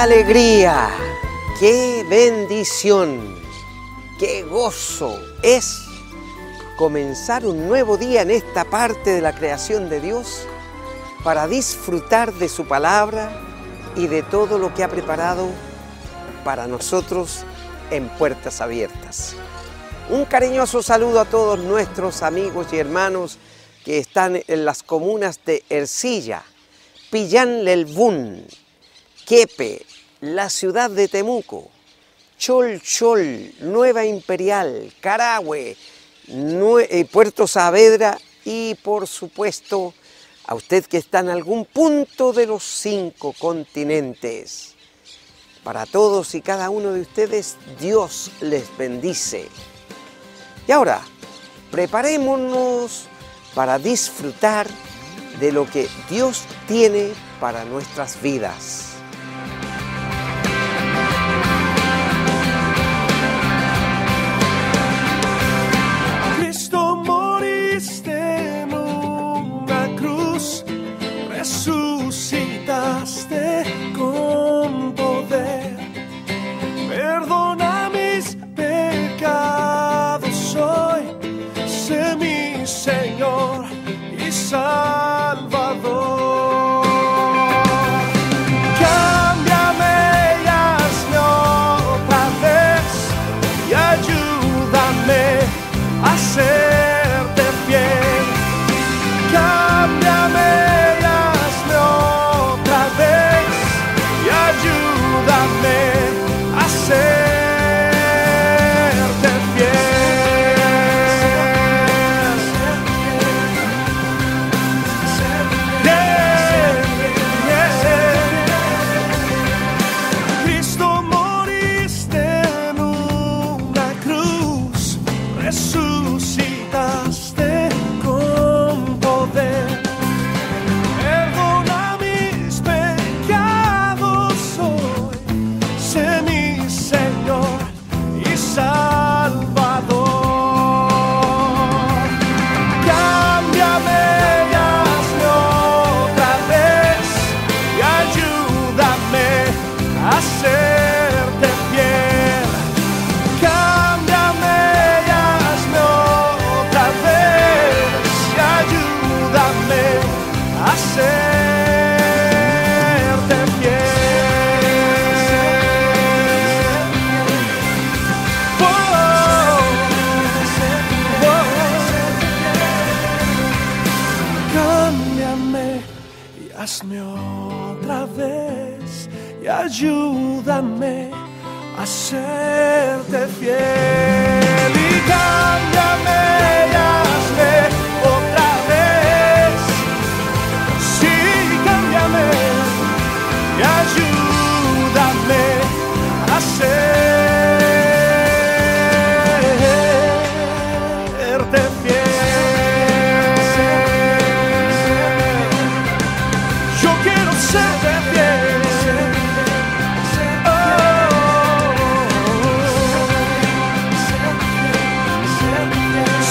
alegría! ¡Qué bendición! ¡Qué gozo es comenzar un nuevo día en esta parte de la creación de Dios para disfrutar de su palabra y de todo lo que ha preparado para nosotros en Puertas Abiertas! Un cariñoso saludo a todos nuestros amigos y hermanos que están en las comunas de Ercilla, Pillán Lelbún, Quepe, la ciudad de Temuco, Cholchol, Nueva Imperial, Carahue, Puerto Saavedra y por supuesto a usted que está en algún punto de los 5 continentes. Para todos y cada uno de ustedes, Dios les bendice. Y ahora, preparémonos para disfrutar de lo que Dios tiene para nuestras vidas. Cristo, moriste en una cruz, resucitaste con poder, perdona mis pecados hoy, sé mi Señor y Salvador. Cámbiame y hazme otra vez y ayúdame a serte fiel. Cámbiame y hazme otra vez y ayúdame a serte fiel. Cristo, moriste en una cruz, resucitaste con poder, perdona mis pecados hoy, sé mi Señor y Salvador. Cámbiame y hazme otra vez y ayúdame a serte fiel. Cámbiame y hazme otra vez y ayúdame a serte fiel. Oh, cámbiame y hazme otra vez y ayúdame a serte fiel. Y cámbiame y hazme otra vez. Sí, cámbiame y ayúdame a serte fiel. Yo quiero serte fiel.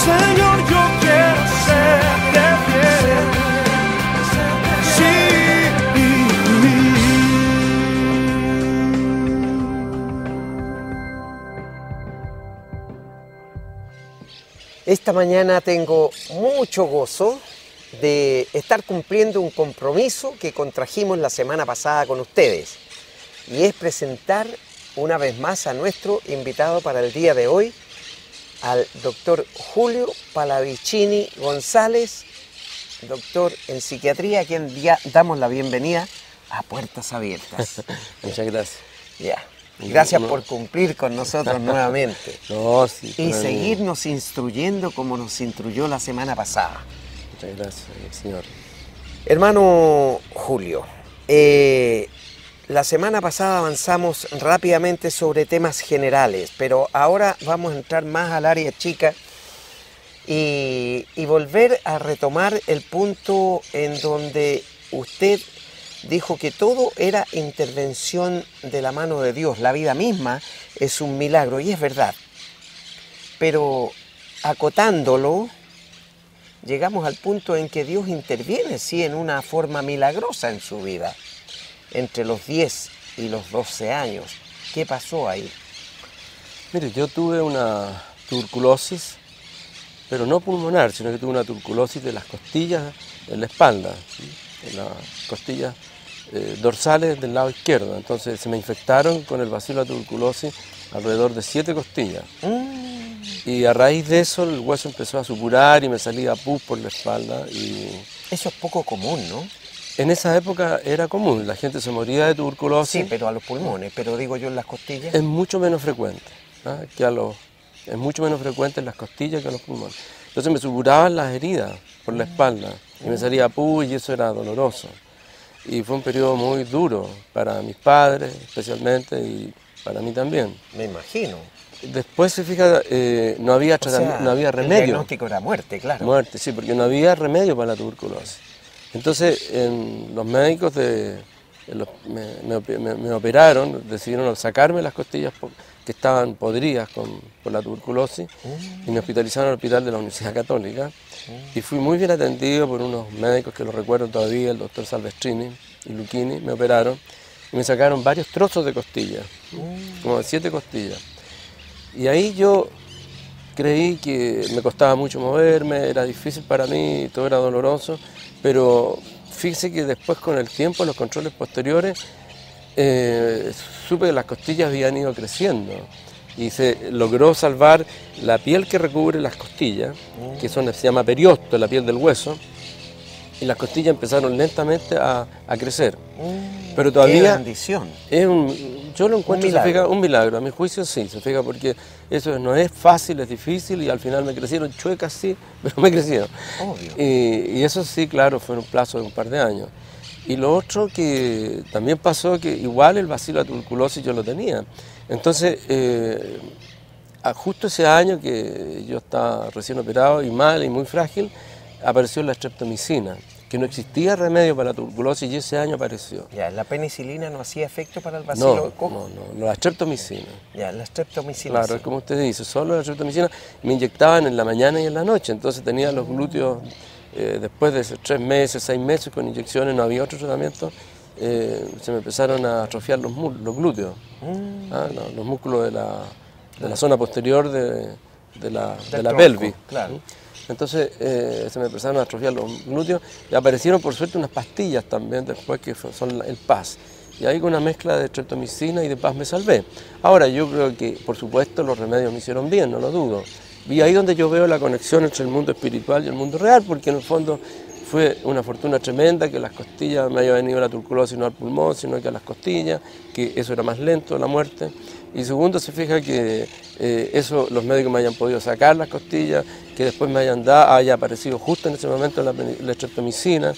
Señor, yo quiero serte fiel. Sí. Esta mañana tengo mucho gozo de estar cumpliendo un compromiso que contrajimos la semana pasada con ustedes, y es presentar una vez más a nuestro invitado para el día de hoy, al doctor Julio Palavicini González, doctor en psiquiatría, a quien ya damos la bienvenida a Puertas Abiertas. Muchas gracias. Ya. Gracias por cumplir con nosotros nuevamente. No, sí, y seguirnos instruyendo como nos instruyó la semana pasada. Muchas gracias, señor. Hermano Julio, la semana pasada avanzamos rápidamente sobre temas generales, pero ahora vamos a entrar más al área chica y volver a retomar el punto en donde usted dijo que todo era intervención de la mano de Dios. La vida misma es un milagro, y es verdad. Pero acotándolo, llegamos al punto en que Dios interviene, sí, en una forma milagrosa en su vida. Entre los 10 y los 12 años. ¿Qué pasó ahí? Mire, yo tuve una tuberculosis, pero no pulmonar, sino que tuve una tuberculosis de las costillas en la espalda, ¿sí? En las costillas dorsales del lado izquierdo. Entonces se me infectaron con el bacilo de la tuberculosis alrededor de 7 costillas. Y a raíz de eso el hueso empezó a supurar y me salía pus por la espalda. Y Eso es poco común, ¿no? en esa época era común, la gente se moría de tuberculosis. Sí, pero a los pulmones, pero digo yo en las costillas. Es mucho menos frecuente, ¿ah? Es mucho menos frecuente en las costillas que en los pulmones. Entonces me supuraban las heridas por la espalda y me salía pus y eso era doloroso. Y fue un periodo muy duro para mis padres especialmente y para mí también. Me imagino. Después se fija, no había no había El remedio. diagnóstico era muerte, claro. Muerte, sí, porque no había remedio para la tuberculosis. Entonces los médicos me operaron, decidieron sacarme las costillas que estaban podridas por la tuberculosis y me hospitalizaron al hospital de la Universidad Católica. Y fui muy bien atendido por unos médicos que lo recuerdo todavía, el doctor Salvestrini y Lucchini, me operaron y me sacaron varios trozos de costillas, como 7 costillas. Y ahí yo creí que me costaba mucho moverme, era difícil para mí, todo era doloroso, pero fíjese que después con el tiempo, en los controles posteriores, supe que las costillas habían ido creciendo y se logró salvar la piel que recubre las costillas, que se llama periosto, la piel del hueso, y las costillas empezaron lentamente a crecer. Pero todavía ¡Qué bendición! Yo lo encuentro un milagro, a mi juicio sí, se fija, porque eso no es fácil, es difícil y al final me crecieron chuecas, sí, pero me crecieron. Obvio. Y eso sí, claro, fue en un plazo de un par de años. Y lo otro que también pasó, que igual el bacilo de la tuberculosis yo lo tenía. Entonces, justo ese año que yo estaba recién operado y mal y muy frágil, apareció la streptomicina, que no existía remedio para la tuberculosis y ese año apareció. Ya, ¿la penicilina no hacía efecto para el bacilo de coco? No, la streptomicina. Ya, la streptomicina. Claro, sí. es como usted dice, solo la streptomicina me inyectaban en la mañana y en la noche, entonces tenía los glúteos, después de 3 meses, 6 meses con inyecciones, no había otro tratamiento, se me empezaron a atrofiar los glúteos, los músculos de la zona posterior de la tronco, pelvis. claro. Entonces se me empezaron a atrofiar los glúteos y aparecieron por suerte unas pastillas también después que son el PAS. Y ahí con una mezcla de streptomicina y de PAS me salvé. Ahora yo creo que por supuesto los remedios me hicieron bien, no lo dudo. Y ahí donde yo veo la conexión entre el mundo espiritual y el mundo real, porque en el fondo fue una fortuna tremenda que las costillas me haya venido la tuberculosis no al pulmón, sino que a las costillas, que eso era más lento, la muerte. Y segundo, se fija que los médicos me hayan podido sacar las costillas, que después haya aparecido justo en ese momento la streptomicina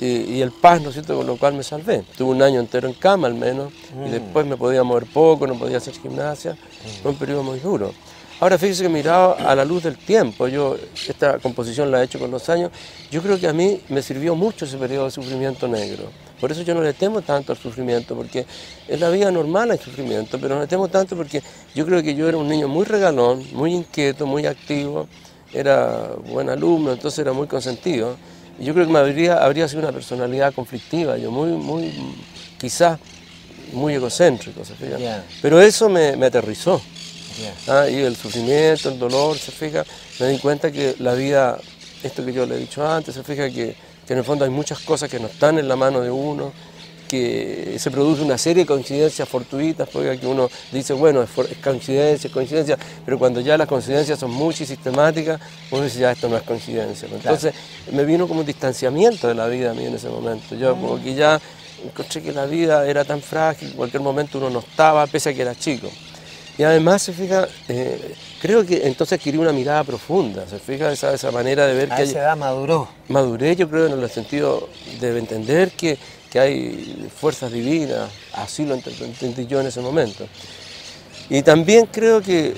y el PAS, ¿no es cierto?, con lo cual me salvé. Tuve un año entero en cama al menos, y después me podía mover poco, no podía hacer gimnasia, fue un periodo muy duro. Ahora fíjese que mirado a la luz del tiempo, yo esta composición la he hecho con los años, yo creo que a mí me sirvió mucho ese periodo de sufrimiento negro. Por eso yo no le temo tanto al sufrimiento, porque en la vida normal hay sufrimiento, pero no le temo tanto porque yo creo que yo era un niño muy regalón, muy inquieto, muy activo, era buen alumno, entonces era muy consentido. Y yo creo que habría sido una personalidad conflictiva, yo quizás muy egocéntrico, ¿se fija? Yeah. Pero eso me aterrizó. Yeah. Y el sufrimiento, el dolor, se fija, me di cuenta que la vida, esto que yo le he dicho antes, se fija que en el fondo hay muchas cosas que no están en la mano de uno, que se produce una serie de coincidencias fortuitas, porque aquí uno dice, bueno, es coincidencia, pero cuando ya las coincidencias son muchas y sistemáticas, uno dice, ya esto no es coincidencia. Entonces me vino como un distanciamiento de la vida a mí en ese momento. Yo como que ya encontré que la vida era tan frágil, en cualquier momento uno no estaba, pese a que era chico. Y además, se fija, creo que entonces adquirí una mirada profunda, se fija, esa manera de ver que a esa edad maduró. Maduré, yo creo, en el sentido de entender que hay fuerzas divinas, así lo entendí yo en ese momento. Y también creo que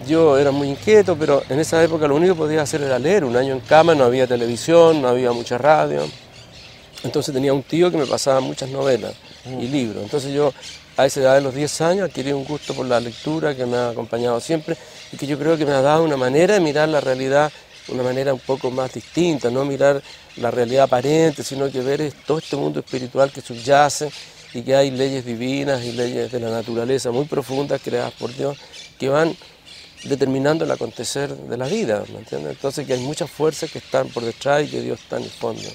yo era muy inquieto, pero en esa época lo único que podía hacer era leer. Un año en cama, no había televisión, no había mucha radio. Entonces tenía un tío que me pasaba muchas novelas y libros. Entonces yo, a esa edad de los 10 años, adquirí un gusto por la lectura que me ha acompañado siempre y que yo creo que me ha dado una manera de mirar la realidad, una manera un poco más distinta, no mirar la realidad aparente, sino que ver todo este mundo espiritual que subyace y que hay leyes divinas y leyes de la naturaleza muy profundas creadas por Dios que van determinando el acontecer de la vida, ¿me entiendes? Entonces que hay muchas fuerzas que están por detrás y que Dios está en el fondo.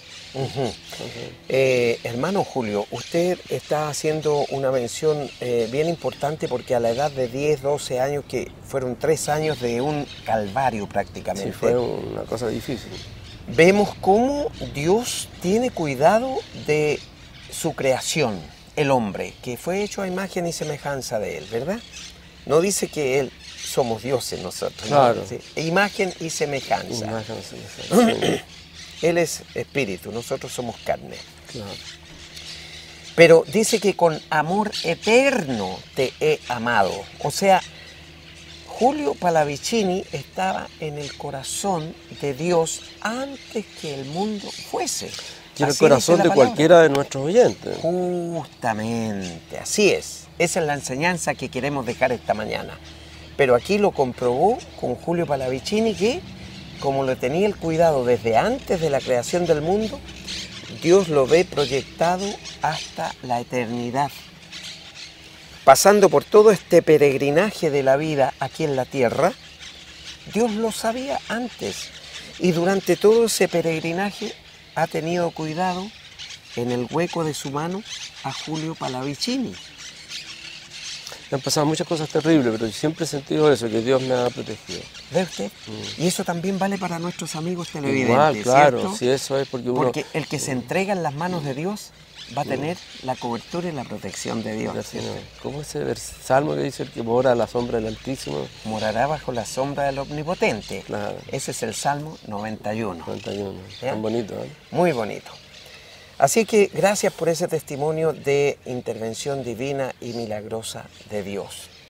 Hermano Julio, usted está haciendo una mención bien importante porque a la edad de 10, 12 años, que fueron 3 años de un calvario prácticamente. Sí, fue una cosa difícil. Vemos cómo Dios tiene cuidado de su creación, el hombre, que fue hecho a imagen y semejanza de Él, ¿verdad? No dice que Él somos dioses nosotros, claro. ¿no? Sí. Imagen y semejanza. Imagen y semejanza, sí. Él es espíritu, nosotros somos carne. Claro. Pero dice que con amor eterno te he amado. O sea, Julio Pallavicini estaba en el corazón de Dios antes que el mundo fuese. Y en el Así corazón dice la de palabra. cualquiera de nuestros oyentes. Justamente, así es. Esa es la enseñanza que queremos dejar esta mañana. Pero aquí lo comprobó con Julio Pallavicini que, como lo tenía el cuidado desde antes de la creación del mundo, Dios lo ve proyectado hasta la eternidad. Pasando por todo este peregrinaje de la vida aquí en la tierra, Dios lo sabía antes. Y durante todo ese peregrinaje ha tenido cuidado en el hueco de su mano a Julio Pallavicini. Me han pasado muchas cosas terribles, pero yo siempre he sentido eso, que Dios me ha protegido. ¿Ve usted? Y eso también vale para nuestros amigos televidentes, Igual, claro, ¿cierto? si eso es porque uno... Porque el que se entrega en las manos de Dios va a tener la cobertura y la protección de Dios. ¿Cómo es ese salmo que dice el que mora a la sombra del Altísimo? Morará bajo la sombra del Omnipotente. Claro. Ese es el Salmo 91. 91, ¿Ya? tan bonito, ¿eh? Muy bonito. Así que gracias por ese testimonio de intervención divina y milagrosa de Dios.